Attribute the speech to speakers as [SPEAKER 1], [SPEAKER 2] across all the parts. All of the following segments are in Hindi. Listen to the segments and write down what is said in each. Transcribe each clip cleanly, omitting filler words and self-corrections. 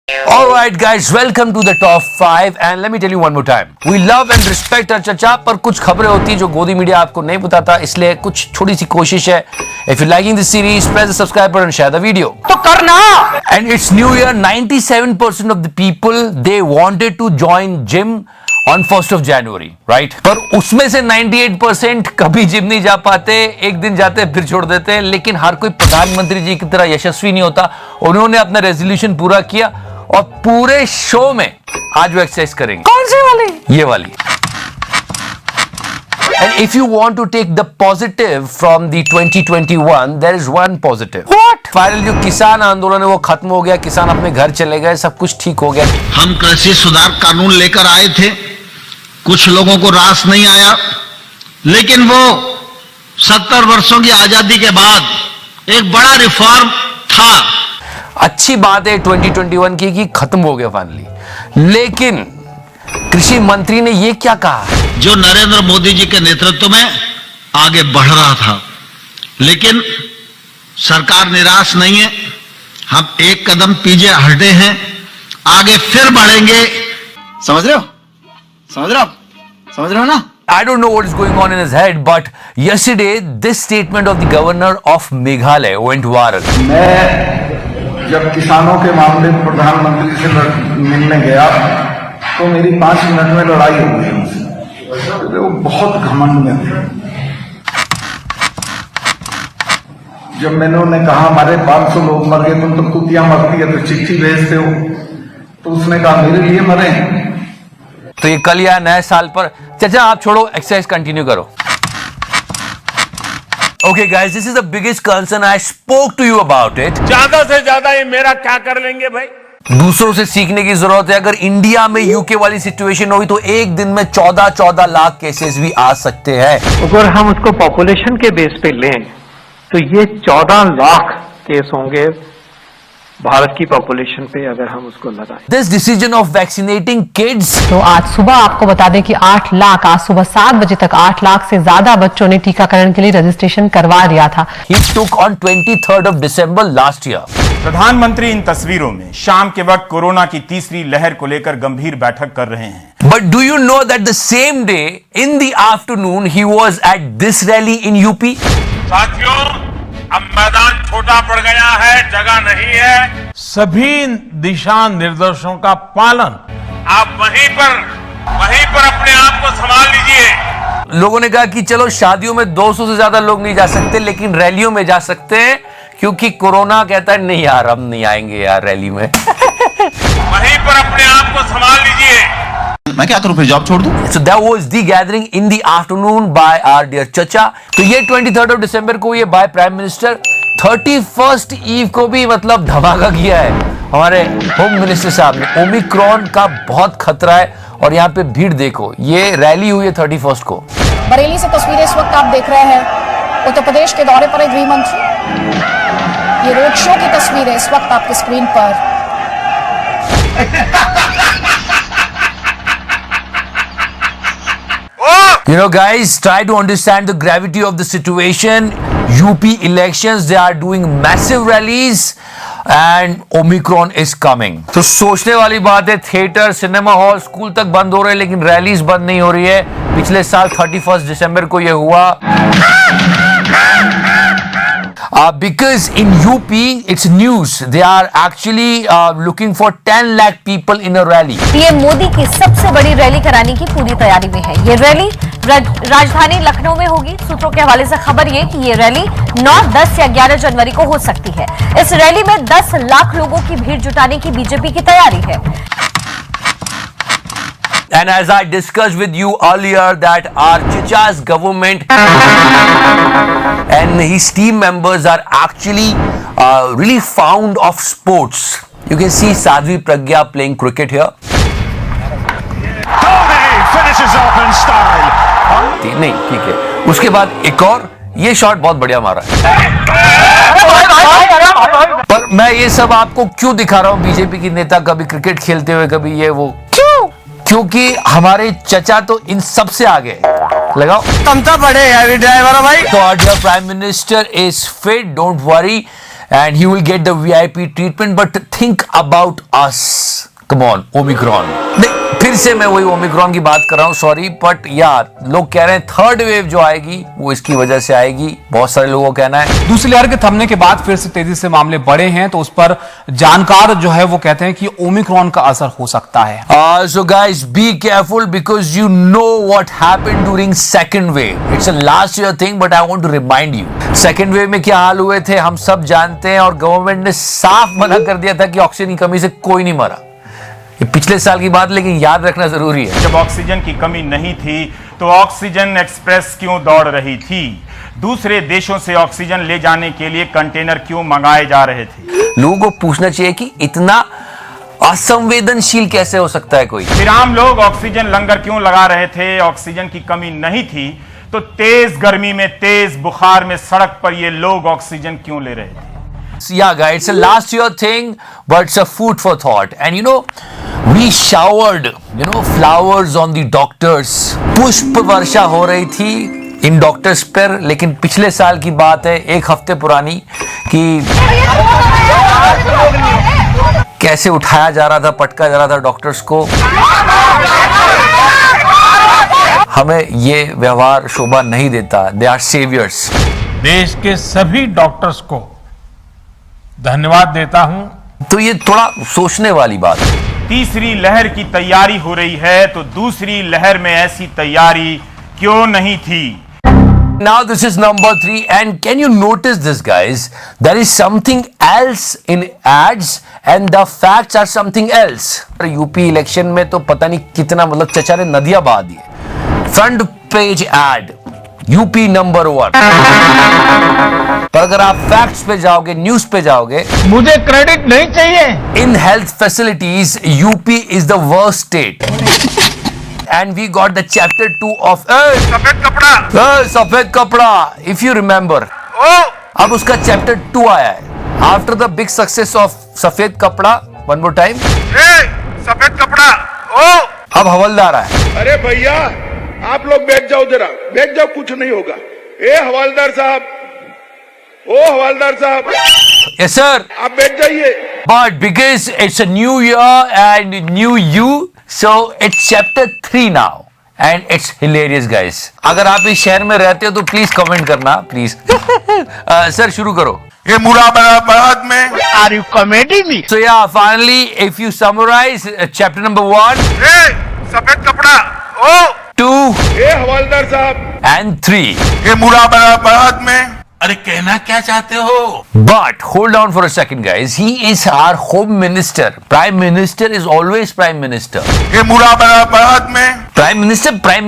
[SPEAKER 1] Alright guys, welcome to the top 5 and let me tell you one more time. We love and respect our चचा, पर कुछ खबरें होती है जो गोदी मीडिया आपको नहीं बताता, इसलिए कुछ छोटी सी कोशिश है. If you're liking this series, press the subscribe button and share the video.
[SPEAKER 2] तो करना.
[SPEAKER 1] And it's New Year. 97% of the people they wanted to join gym on 1st of January, right? पर उसमें से 98% कभी जिम नहीं जा पाते, एक दिन जाते फिर छोड़ देते हैं. लेकिन हर कोई प्रधानमंत्री जी की तरह यशस्वी नहीं होता. उन्होंने अपना रेजोल्यूशन पूरा किया और पूरे शो में आज वो एक्सरसाइज करेंगे.
[SPEAKER 2] कौन सी वाली?
[SPEAKER 1] ये वाली. And if you want to take the positive from the 2021, there is one positive.
[SPEAKER 2] What?
[SPEAKER 1] Final जो किसान आंदोलन है वो खत्म हो गया, किसान अपने घर चले गए, सब कुछ ठीक हो गया.
[SPEAKER 3] हम कृषि सुधार कानून लेकर आए थे, कुछ लोगों को रास नहीं आया, लेकिन वो 70 वर्षों की आजादी के बाद एक बड़ा रिफॉर्म था.
[SPEAKER 1] अच्छी बात है 2021 की कि खत्म हो गया फाइनली. लेकिन कृषि मंत्री ने ये क्या कहा?
[SPEAKER 3] जो नरेंद्र मोदी जी के नेतृत्व में आगे बढ़ रहा था, लेकिन सरकार निराश नहीं है. हम एक कदम पीछे हटे हैं, आगे फिर बढ़ेंगे.
[SPEAKER 4] समझ रहे हो? समझ रहे हो? समझ रहे हो ना?
[SPEAKER 1] I don't know what is going on in his head, but yesterday this statement of the governor of Meghalaya went viral.
[SPEAKER 5] मैं जब किसानों के मामले में प्रधानमंत्री से मिलने गया तो मेरी 5 मिनट में लड़ाई हो गई उनसे. वो बहुत घमंड में थे. जब मैंने उन्हें कहा हमारे 500 लोग मर गए, तुम तो कुतिया मरती है तो चिट्ठी भेजते हो, तो उसने कहा मेरे लिए मरे.
[SPEAKER 1] तो ये कल या नए साल पर. चाचा आप छोड़ो, एक्सरसाइज कंटिन्यू करो. Okay guys, this is the biggest concern. I spoke to you about it.
[SPEAKER 6] ज्यादा से ज्यादा ये मेरा क्या कर लेंगे भाई?
[SPEAKER 1] दूसरों से सीखने की जरूरत है. अगर इंडिया में यूके वाली सिचुएशन हुई तो एक दिन में 14 लाख केसेस भी आ सकते हैं.
[SPEAKER 2] अगर हम उसको पॉपुलेशन के बेस पे लें तो ये 14 लाख केस होंगे भारत की पॉपुलेशन पे अगर हम उसको लगाएं.
[SPEAKER 1] This decision of vaccinating kids.
[SPEAKER 7] तो आज सुबह आपको बता दें कि 8 लाख, आज सुबह 7 बजे तक 8 लाख से ज्यादा बच्चों ने टीकाकरण के लिए रजिस्ट्रेशन करवा दिया था.
[SPEAKER 1] He took on 23rd of December last year.
[SPEAKER 6] प्रधानमंत्री इन तस्वीरों में शाम के वक्त कोरोना की तीसरी लहर को लेकर गंभीर बैठक कर रहे हैं.
[SPEAKER 1] But do you know that the same day in the afternoon he was at this rally in UP?
[SPEAKER 6] साथियों, अब मैदान छोटा पड़ गया है, जगह नहीं है. सभी दिशा निर्देशों का पालन. आप वहीं पर अपने आप को संभाल लीजिए.
[SPEAKER 1] लोगों ने कहा कि चलो शादियों में 200 से ज्यादा लोग नहीं जा सकते, लेकिन रैलियों में जा सकते हैं, क्योंकि कोरोना कहता है नहीं यार हम नहीं आएंगे यार रैली में.
[SPEAKER 6] वहीं पर अपने आप को संभाल लीजिए.
[SPEAKER 4] मैं क्या करूं, फिर जॉब छोड़ दूं?
[SPEAKER 1] So that was the gathering in the afternoon by our dear chacha. तो ये 23rd of December को ये by Prime Minister. 31st eve को भी मतलब धमाका किया है हमारे होम मिनिस्टर साहब ने. ओमिक्रॉन का बहुत खतरा है और यहाँ पे भीड़ देखो. ये रैली हुई है 31st को.
[SPEAKER 8] बरेली से तस्वीरें इस वक्त आप देख रहे हैं. उत्तर प्रदेश के दौरे पर है गृह मंत्री. ये रोड शो की तस्वीरें इस वक्त आपकी स्क्रीन पर.
[SPEAKER 1] You know guys, try to understand the gravity of the situation. UP elections, they are doing massive rallies and Omicron is coming. तो सोचने वाली बात है, थिएटर, सिनेमा हॉल, स्कूल तक बंद हो रहे हैं, लेकिन रैलीज बंद नहीं हो रही है. पिछले साल 31st दिसंबर को ये हुआ. Because in UP, it's news. They are actually looking for 10 lakh people in a rally.
[SPEAKER 9] PM Modi की सबसे बड़ी रैली कराने की पूरी तैयारी में है. ये रैली राजधानी लखनऊ में होगी. सूत्रों के हवाले से खबर ये कि ये रैली 9, 10 या 11 जनवरी को हो सकती है. इस रैली में 10 लाख लोगों की भीड़ जुटाने की बीजेपी की तैयारी है.
[SPEAKER 1] And as I discussed with you earlier that our Chicha's government and his team members are actually really fond of sports. You can see Sadhvi Pragya playing cricket here.
[SPEAKER 6] Finishes off in style.
[SPEAKER 1] नहीं ठीक है. उसके बाद एक और ये शॉट बहुत बढ़िया मारा है. पर मैं ये सब आपको क्यों दिखा रहा हूँ? बीजेपी की नेता कभी क्रिकेट खेलते हुए, कभी ये वो. क्योंकि हमारे चचा तो इन सब से आगे. लगाओ.
[SPEAKER 2] तुम तो बड़े हैवी ड्राइवर हो भाई.
[SPEAKER 1] तो our dear Prime Minister is fit, don't worry. and he will get the VIP treatment. But think about us. Come on, Omicron. नहीं, फिर से मैं वही ओमिक्रॉन की बात कर रहा हूँ, सॉरी, बट यार लोग कह रहे हैं थर्ड वेव जो आएगी वो इसकी वजह से आएगी, बहुत सारे लोगों का कहना है।
[SPEAKER 10] दूसरी लहर के थमने के बाद फिर से तेजी से मामले बढ़े हैं, तो उस पर जानकार जो है वो कहते हैं कि ओमिक्रॉन का असर हो सकता है।
[SPEAKER 1] So guys, be careful because you know what happened during second wave. It's a last year thing, but I want to remind you. Second wave में क्या हाल हुए थे हम सब जानते हैं, और गवर्नमेंट ने साफ मना कर दिया था कि ऑक्सीजन की कमी से कोई नहीं मरा। ये पिछले साल की बात, लेकिन याद रखना जरूरी है।
[SPEAKER 6] जब ऑक्सीजन की कमी नहीं थी तो ऑक्सीजन एक्सप्रेस क्यों दौड़ रही थी? दूसरे देशों से ऑक्सीजन ले जाने के लिए कंटेनर क्यों मंगाए जा रहे थे?
[SPEAKER 1] लोगों को पूछना चाहिए कि इतना असंवेदनशील कैसे हो सकता है कोई।
[SPEAKER 6] फिर आम लोग ऑक्सीजन लंगर क्यों लगा रहे थे? ऑक्सीजन की कमी नहीं थी तो तेज गर्मी में, तेज बुखार में सड़क पर ये लोग ऑक्सीजन क्यों ले रहे थे?
[SPEAKER 1] Yeah, guys, it's a last year thing, but it's a food for thought. And you know, we showered, flowers on the doctors. पुष्प वर्षा हो रही थी इन डॉक्टर्स पर, लेकिन पिछले साल की बात है, एक हफ्ते पुरानी, कि कैसे उठाया जा रहा था, पटका जा रहा था डॉक्टर्स को। हमें ये व्यवहार शोभा नहीं देता। They are saviours.
[SPEAKER 6] देश के सभी डॉक्टर्स को धन्यवाद देता हूं।
[SPEAKER 1] तो ये थोड़ा सोचने वाली बात है।
[SPEAKER 6] तीसरी लहर की तैयारी हो रही है तो दूसरी लहर में ऐसी तैयारी क्यों नहीं थी?
[SPEAKER 1] Now this is number 3, and can you notice this, guys? There is something else in ads and the facts are something else. UP election में तो पता नहीं कितना, मतलब चचा ने नदियां बहा दी। Front page ad, UP number 1। पर अगर आप फैक्ट्स पे जाओगे, न्यूज पे जाओगे,
[SPEAKER 6] मुझे क्रेडिट नहीं चाहिए।
[SPEAKER 1] In health facilities UP is the worst state, and we got the chapter 2 of
[SPEAKER 6] सफेद कपड़ा।
[SPEAKER 1] सफेद कपड़ा, इफ यू रिमेंबर। अब उसका चैप्टर 2 आया है after the big success of सफेद कपड़ा। वन मोर टाइम,
[SPEAKER 6] सफेद कपड़ा।
[SPEAKER 1] अब हवलदार है।
[SPEAKER 11] अरे भैया आप लोग बैठ जाओ, जरा बैठ जाओ, कुछ नहीं होगा। ए हवलदार साहब, ओ हवलदार साहब।
[SPEAKER 1] यस सर,
[SPEAKER 11] आप बैठ जाइए।
[SPEAKER 1] But because it's a new year and new you, so it's chapter 3 now and it's hilarious guys. अगर आप इस शहर में रहते हो तो प्लीज कमेंट करना, प्लीज। सर शुरू करो।
[SPEAKER 11] ये मुरादाबाद में
[SPEAKER 6] are you comedy me?
[SPEAKER 1] So yeah, finally, if you summarize chapter number 1,
[SPEAKER 11] सफेद कपड़ा।
[SPEAKER 1] 2
[SPEAKER 11] ए हवलदार साहब
[SPEAKER 1] and 3.
[SPEAKER 11] ये मुरादाबाद में।
[SPEAKER 6] अरे कहना क्या चाहते हो?
[SPEAKER 1] But hold on for a second, guys. He is our home minister. Prime minister is always prime minister.
[SPEAKER 11] ये मुरादाबाद में।
[SPEAKER 1] Prime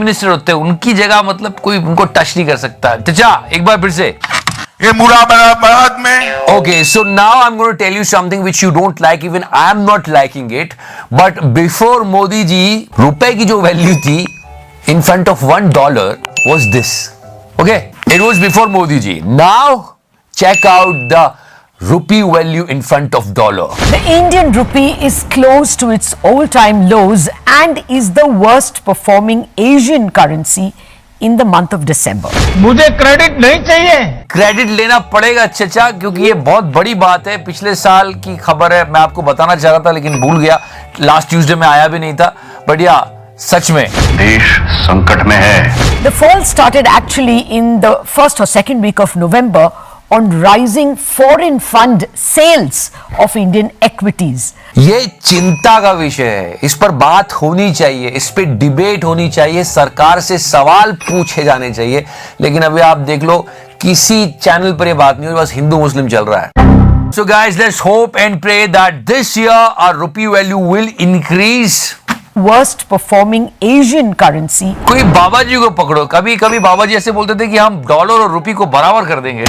[SPEAKER 1] minister होते हैं, उनकी जगह मतलब कोई उनको टच नहीं कर सकता। चचा एक बार फिर से।
[SPEAKER 11] ये मुरादाबाद में।
[SPEAKER 1] Okay, so now I'm going to tell you something which you don't like, even I am not liking it. But before Modi ji, रुपए की जो वैल्यू थी in front of $1 was this. Okay, it was before Modi ji. Now check out the rupee value in front of dollar.
[SPEAKER 12] The Indian rupee is close to its all-time lows and is the worst performing Asian currency in the month of December.
[SPEAKER 6] मुझे क्रेडिट नहीं चाहिए।
[SPEAKER 1] क्रेडिट लेना पड़ेगा चचा, क्योंकि ये बहुत बड़ी बात है। पिछले साल की खबर है, मैं आपको बताना चाह रहा था लेकिन भूल गया। लास्ट ट्यूसडे में आया भी नहीं था, बट या सच में
[SPEAKER 3] देश संकट में है।
[SPEAKER 12] The fall started actually in the first or second week of November on rising foreign fund sales of Indian equities.
[SPEAKER 1] ये चिंता का विषय है, इस पर बात होनी चाहिए, इस पे डिबेट होनी चाहिए, सरकार से सवाल पूछे जाने चाहिए। लेकिन अभी आप देख लो किसी चैनल पर ये बात नहीं हो रही, बस हिंदू मुस्लिम चल रहा है। So guys, let's hope and pray that this year our rupee value will increase.
[SPEAKER 12] Worst performing Asian currency.
[SPEAKER 1] कोई बाबा जी को पकड़ो, कभी कभी बाबा जी ऐसे बोलते थे कि हम डॉलर और रुपये को बराबर कर देंगे।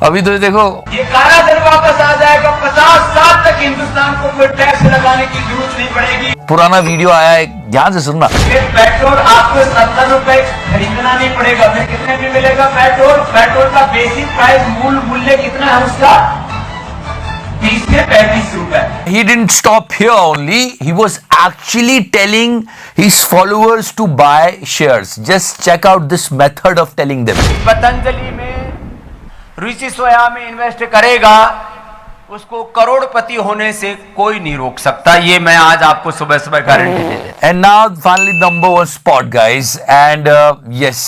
[SPEAKER 1] अभी तो देखो,
[SPEAKER 4] ये काला धन वापस आ जाएगा। 50 साल तक हिंदुस्तान को कोई टैक्स लगाने की जरूरत नहीं पड़ेगी।
[SPEAKER 1] पुराना वीडियो आया है, ध्यान से सुनना।
[SPEAKER 4] पेट्रोल आपको 70 रुपए खरीदना नहीं पड़ेगा। फिर कितने में मिलेगा पेट्रोल? पेट्रोल का बेसिक प्राइस मूल्य कितना है उसका? 30 से 35 रुपए।
[SPEAKER 1] He didn't stop here only. He was actually telling his followers to buy shares. Just check out this method of telling them.
[SPEAKER 6] Patanjali में
[SPEAKER 4] रुचि सोया में इन्वेस्ट करेगा, उसको करोड़पति होने से कोई नहीं रोक सकता। ये मैं आज आपको सुबह सुबह गारंटी दे देता।
[SPEAKER 1] And now finally number one spot, guys, and yes,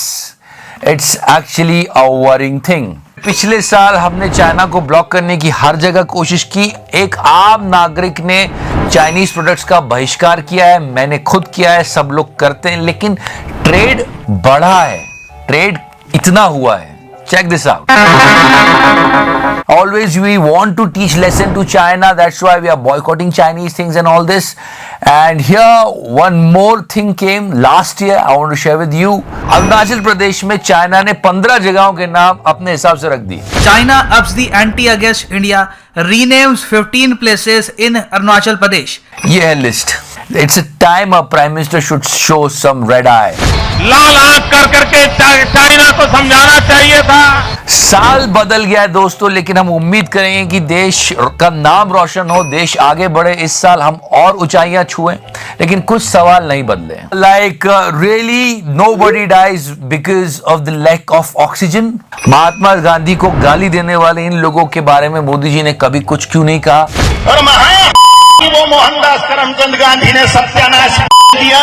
[SPEAKER 1] it's actually a worrying thing. पिछले साल हमने चाइना को ब्लॉक करने की हर जगह कोशिश की। एक आम नागरिक ने चाइनीज प्रोडक्ट्स का बहिष्कार किया है, मैंने खुद किया है, सब लोग करते हैं, लेकिन ट्रेड बढ़ा है, ट्रेड इतना हुआ है। Check this out. Always we want to teach lesson to China. That's why we are boycotting Chinese things and all this. And here one more thing came last year. I want to share with you. Arunachal Pradesh में चाइना ने 15 जगहों के नाम अपने हिसाब से रख दिए।
[SPEAKER 13] China ups the anti against India, renames 15 places in Arunachal Pradesh.
[SPEAKER 1] ये है list. It's a time a prime minister should show some red eye.
[SPEAKER 6] लाल आंख कर करके चाइना को समझाना चाहिए था।
[SPEAKER 1] साल बदल गया है दोस्तों, लेकिन हम उम्मीद करेंगे कि देश का नाम रोशन हो, देश आगे बढ़े, इस साल हम और ऊंचाइयां छुएं, लेकिन कुछ सवाल नहीं बदले। Like really nobody dies because of the lack of oxygen. Mahatma Gandhi को गाली देने वाले इन लोगों के बारे में मोदी जी ने कभी कुछ क्यों नहीं कहा?
[SPEAKER 3] और वो मोहनदास करमचंद गांधी ने सत्यानाश किया।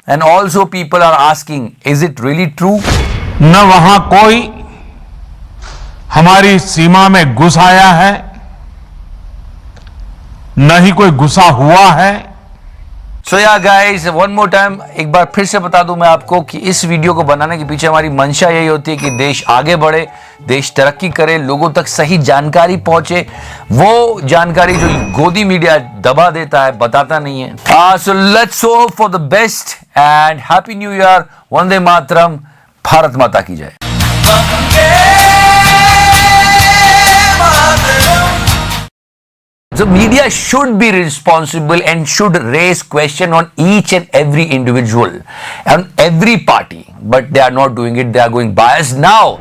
[SPEAKER 1] And also people are asking, is it really true?
[SPEAKER 6] न वहां कोई हमारी सीमा में घुस आया है, न ही कोई घुसा हुआ है।
[SPEAKER 1] So yeah guys, one more time, एक बार फिर से बता दूं मैं आपको कि इस वीडियो को बनाने के पीछे हमारी मंशा यही होती है कि देश आगे बढ़े, देश तरक्की करे, लोगों तक सही जानकारी पहुंचे। वो जानकारी जो गोदी मीडिया दबा देता है, बताता नहीं है। So let's hope for the best and happy new year. Vande Mataram, Bharat माता की जय। So media should be responsible and should raise question on each and every individual and every party, but they are not doing it. They are going biased now.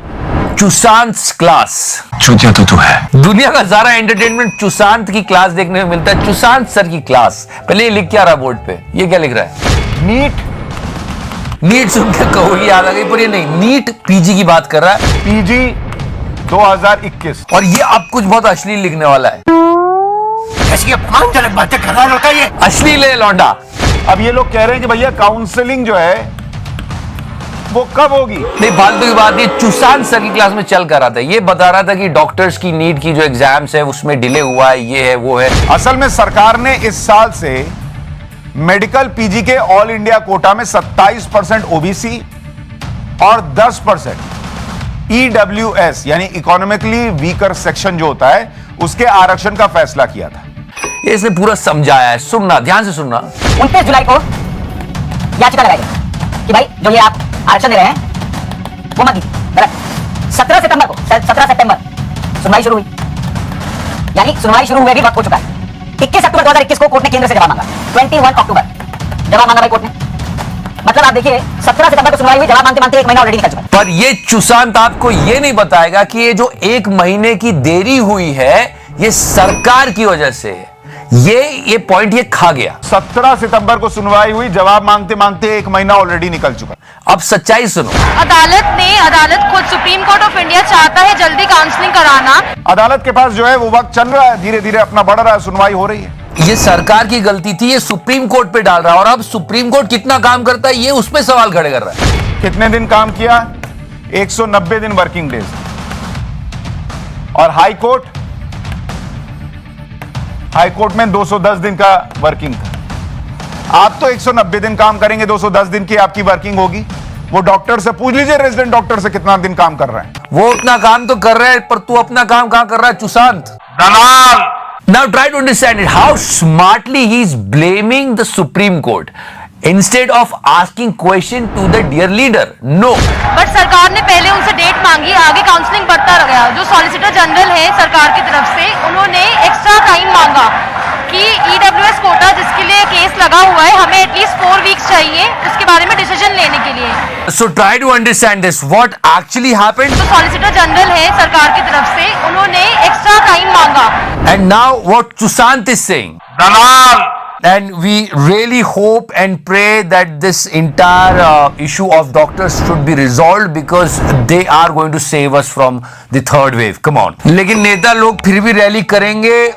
[SPEAKER 1] चुशांत क्लास,
[SPEAKER 10] चूतिया तो तू है।
[SPEAKER 1] दुनिया का सारा एंटरटेनमेंट चुशांत की क्लास देखने में मिलता है। चुशांत सर की क्लास, पहले ये लिख क्या रहा बोर्ड पे, ये क्या लिख रहा है? नीट सुन के कहोगी याद आ गई, पर ये नहीं, नीट पीजी की बात कर रहा है।
[SPEAKER 5] पीजी 2021
[SPEAKER 1] और ये अब कुछ बहुत अश्लील लिखने वाला है।
[SPEAKER 3] ऐसी अपमानजनक बातें कर रहा होता है ये।
[SPEAKER 1] अश्लील है लौंडा।
[SPEAKER 5] अब ये लोग कह रहे हैं कि भैया काउंसलिंग जो है वो कब होगी?
[SPEAKER 1] नहीं, फालतू की बात, ये चुशांत सर की क्लास में चल कर रहा था, ये बता रहा था कि डॉक्टर्स की नीट की जो एग्जाम्स है उसमें डिले हुआ है, ये है वो है।
[SPEAKER 5] असल में सरकार ने इस साल से मेडिकल पीजी के ऑल इंडिया कोटा में 27% ओबीसी और 10% ईडब्ल्यूएस यानी इकोनॉमिकली वीकर सेक्शन जो होता है उसके आरक्षण का फैसला किया था।
[SPEAKER 1] ये इसने पूरा समझाया है, सुनना, ध्यान से सुनना।
[SPEAKER 14] 29 जुलाई को याचिका लगाई गई कि भाई जो ये आप आरक्षण दे रहे हैं वो मत दीजिए, गलत। 17 सितंबर सुनवाई शुरू हुई, यानी सुनवाई शुरू हुए भी वक्त हो चुका है। 21 अक्टूबर 2021 को कोर्ट ने केंद्र से जवाब मांगा। 21 अक्टूबर जवाब मांगा भाई कोर्ट ने। मतलब आप देखिए 17 सितंबर को सुनवाई हुई, जवाब मांगते मांगते 1 महीना ऑलरेडी निकल चुका है।
[SPEAKER 1] पर ये चुशांत आपको ये नहीं बताएगा कि ये जो 1 महीने की देरी हुई है ये सरकार की वजह से है। ये पॉइंट ये खा गया।
[SPEAKER 5] 17 सितंबर को सुनवाई हुई, जवाब मांगते मांगते 1 महीना ऑलरेडी निकल चुका।
[SPEAKER 1] अब सच्चाई सुनो।
[SPEAKER 9] अदालत खुद सुप्रीम कोर्ट ऑफ इंडिया चाहता है जल्दी काउंसलिंग कराना।
[SPEAKER 5] अदालत के पास जो है वो वक्त चल रहा है, धीरे धीरे अपना बढ़ रहा है, सुनवाई हो रही है।
[SPEAKER 1] ये सरकार की गलती थी, ये सुप्रीम कोर्ट पे डाल रहा है, और अब सुप्रीम कोर्ट कितना काम करता है ये उस पे सवाल खड़े कर रहा है।
[SPEAKER 5] कितने दिन काम किया? 190 दिन वर्किंग डेज। और हाई कोर्ट में 210 दिन का वर्किंग था। आप तो 190 दिन काम करेंगे, 210 दिन की आपकी वर्किंग होगी। वो डॉक्टर से पूछ लीजिए, रेजिडेंट डॉक्टर से कितना दिन काम कर रहे हैं।
[SPEAKER 1] वो अपना काम तो कर रहे हैं, पर तू अपना काम कहां कर रहा है चुशांत?
[SPEAKER 6] दलाल।
[SPEAKER 1] Now try to understand it, how smartly he is blaming the Supreme Court instead of asking question to the dear leader. No.
[SPEAKER 9] But सरकार ने पहले उनसे डेट मांगी, आगे काउंसलिंग बढ़ता रह गया। जो सॉलिसिटर जनरल है सरकार की तरफ से, उन्होंने एक्स्ट्रा टाइम मांगा कि ईडब्ल्यूएस कोटा जिसके लिए केस लगा हुआ है, हमें एटलीस्ट 4 वीक्स चाहिए उसके बारे में डिसीजन लेने के लिए।
[SPEAKER 1] So try to understand this. What actually happened?
[SPEAKER 9] जो सॉलिसिटर जनरल है सरकार की तरफ से, उन्होंने एक्स्ट्रा टाइम मांगा।
[SPEAKER 1] And now what Sushant is saying?
[SPEAKER 6] Dalal.
[SPEAKER 1] and we really hope and pray that this entire issue of doctors should be resolved because they are going to save us from the third wave. Come on. लेकिन नेता लोग फिर भी रैली करेंगे